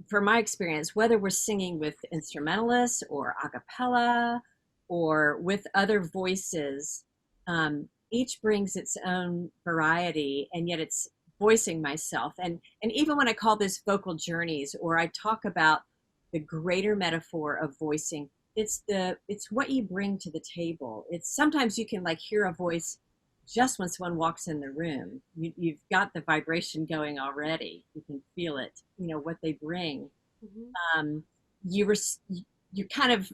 from my experience, whether we're singing with instrumentalists or a cappella or with other voices, each brings its own variety, and yet it's voicing myself. And even when I call this vocal journeys, or I talk about the greater metaphor of voicing, it's what you bring to the table. It's sometimes you can like hear a voice just when someone walks in the room. You've got the vibration going already. You can feel it, what they bring. Hmm. um, you were you're kind of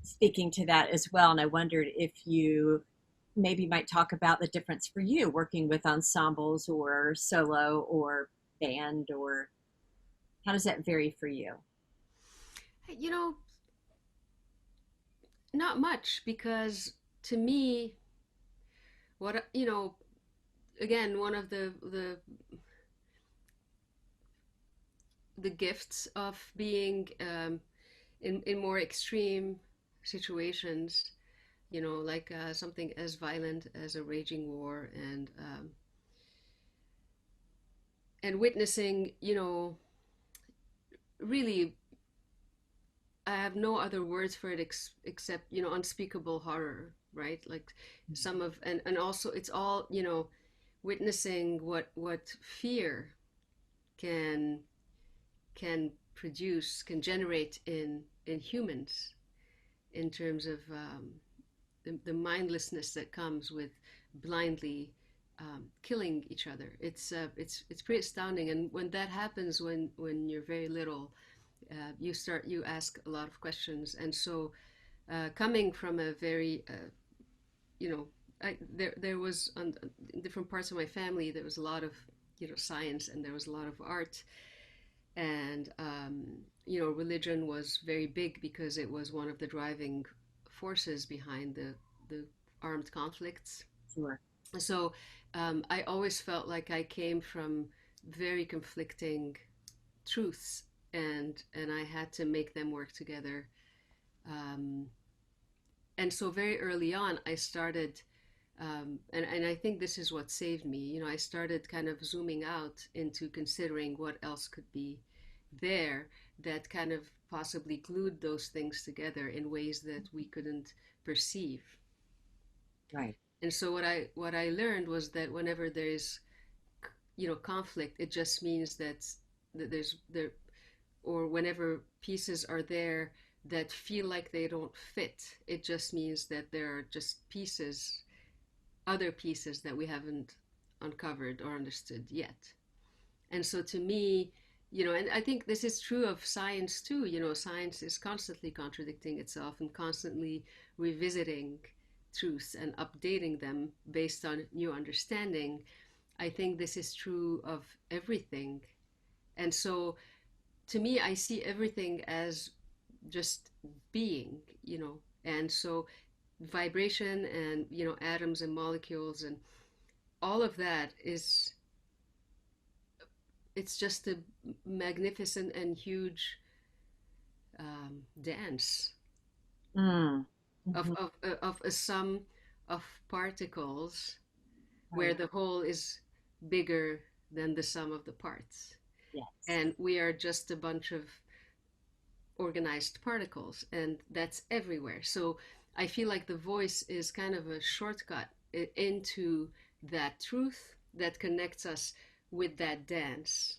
speaking to that as well, and I wondered if you maybe might talk about the difference for you working with ensembles or solo or band, or how does that vary for you? You know, not much, because to me, what again, one of the gifts of being in more extreme situations, like something as violent as a raging war, and witnessing, really, I have no other words for it except, unspeakable horror, right? Like some of, and also it's all, witnessing what fear can can produce, can generate in humans, in terms of the mindlessness that comes with blindly killing each other. It's pretty astounding. And when that happens, when you're very little, you ask a lot of questions. And so, coming from a very you know there was on in different parts of my family, there was a lot of science, and there was a lot of art, and religion was very big because it was one of the driving forces behind the armed conflicts. Sure. So I always felt like I came from very conflicting truths, and I had to make them work together. Um, and so very early on, I started, and I think this is what saved me. I started kind of zooming out into considering what else could be there that kind of possibly glued those things together in ways that we couldn't perceive. Right. And so what I learned was that whenever there's conflict, it just means that there's there or whenever pieces are there that feel like they don't fit, it just means that there are just pieces, other pieces that we haven't uncovered or understood yet. And so to me, and I think this is true of science too. Science is constantly contradicting itself and constantly revisiting truths and updating them based on new understanding. I think this is true of everything. And so to me, I see everything as just being, and so vibration and, atoms and molecules and all of that is, it's just a magnificent and huge dance Mm. of, Mhm. of, of a sum of particles where Right. the whole is bigger than the sum of the parts. Yes. And we are just a bunch of organized particles, and that's everywhere. So I feel like the voice is kind of a shortcut into that truth that connects us with that dance.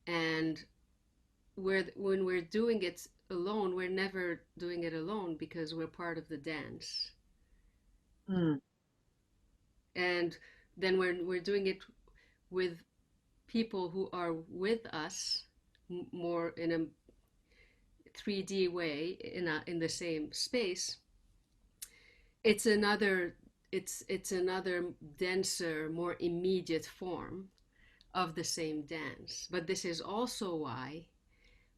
And when we're doing it alone, we're never doing it alone because we're part of the dance. Mm. And then we're doing it with people who are with us, more in a 3D way, in the same space. it's another it's another denser, more immediate form of the same dance. But this is also why,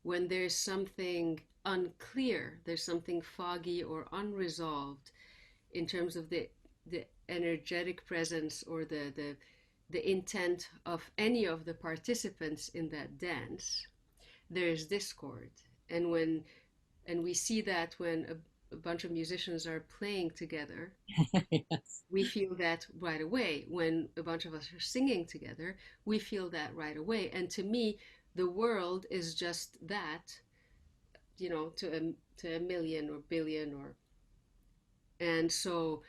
when there's something unclear, there's something foggy or unresolved in terms of the energetic presence or the intent of any of the participants in that dance, there's discord. And we see that when a bunch of musicians are playing together, Yes. we feel that right away. When a bunch of us are singing together, we feel that right away. And to me, the world is just that, to a million or billion, or and so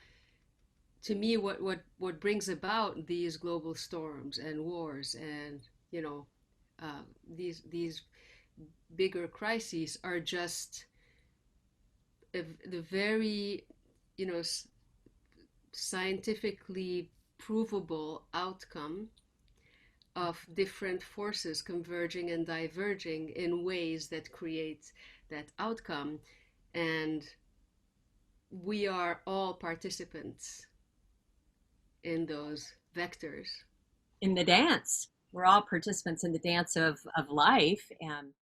to me, what brings about these global storms and wars and you know uh, these bigger crises are just the very you know scientifically provable outcome of different forces converging and diverging in ways that create that outcome, and we are all participants in those vectors. In the dance. We're all participants in the dance of life. And